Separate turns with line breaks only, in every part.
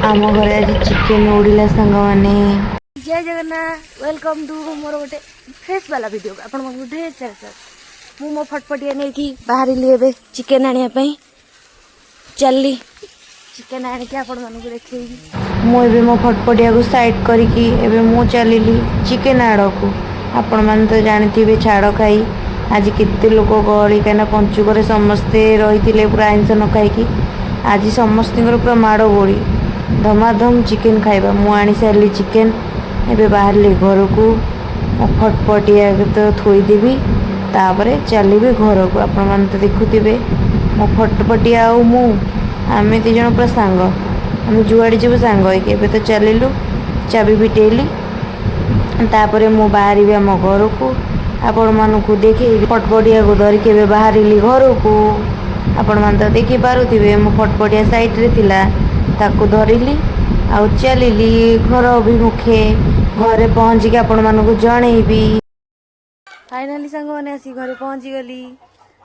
आम घर आज चिकेन उड़िला सांग मैंने
जय जगन्नाथ वेलकम टू मोर गोटे फ्रेश वाला वीडियो आपण ढेर सारा मु मो फटफटिया नहीं बाहर ए चिकेन आने चलली चिकेन आणिक आपण मानक देखी
मुझे मो फटफटिया को साइड करिकी एबे मु चलिली चिकेन आड़ को आपण मैंने तो जानते छाड़ खाई आज केते लोक गहली कहीं पंचुक समस्ते रही पूरा आइंस न खाई आज समस्त पूरा माड़ गोड़ी धमाधम चिकेन खाइबा मु आनी सारी चिकेन एबे बाहर घर को मो फटफटिया तो थोईदेवी तापर चली घर को आपण मैंने तो देखुवे मो फटफटिया मु आम तीज पूरा सांग आम जुआड़े जीव सांग होके तो चलिलु चाबी फिटेली तापर मु बाहरी आम घर को आपण मानक देखे फटफटिया को धरिकी बाहरी घर को आपण मैंने तो देखी पारुथिबे मो फटफटिया साइड रे थिला ताकू धरिली आउ चलिली घर अभिमुखे घरे पहुँचिक आपण मानक जनईबी।
फाइनाली सांग मैंने आसी घरे पहुँची गली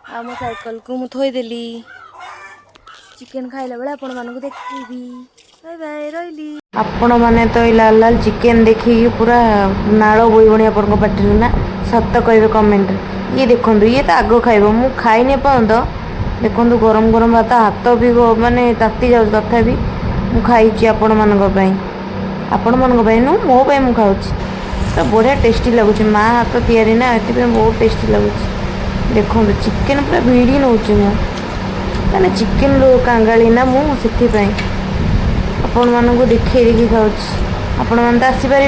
आ मो साइकिल को मु थोईदेली चिकेन खाइला बेले आपण मानक देखीबी। Bye bye रहिली।
आपण माने तो लाल लाल चिकेन देखिकी पूरा नाड़ बोई बणी आपण पार्टी ना सत कहे कमेंट ये देखो ये तो आग खाइब मु खाई नहीं पाऊँ देखो गरम गरम भात हाथ भी माने ताती जाऊ तथापि मु खाई आपण मानी नु मो मु खाऊँ तो बढ़िया टेस्टी लगुच माँ हाथ तैयारी ना ये बहुत टेस्टी लगुच देखो चिकेन पूरा भिड़ी नौ मैंने चिकेन लो कांगाली ना मुझे आपण मानक देखे देखी खाऊँ आपण मैंने तो आसीपारे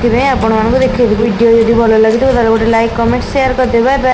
से आपण मानक देखे वीडियो जब भल लगे तो गोटे लाइक कमेंट शेयर करदे। Bye bye.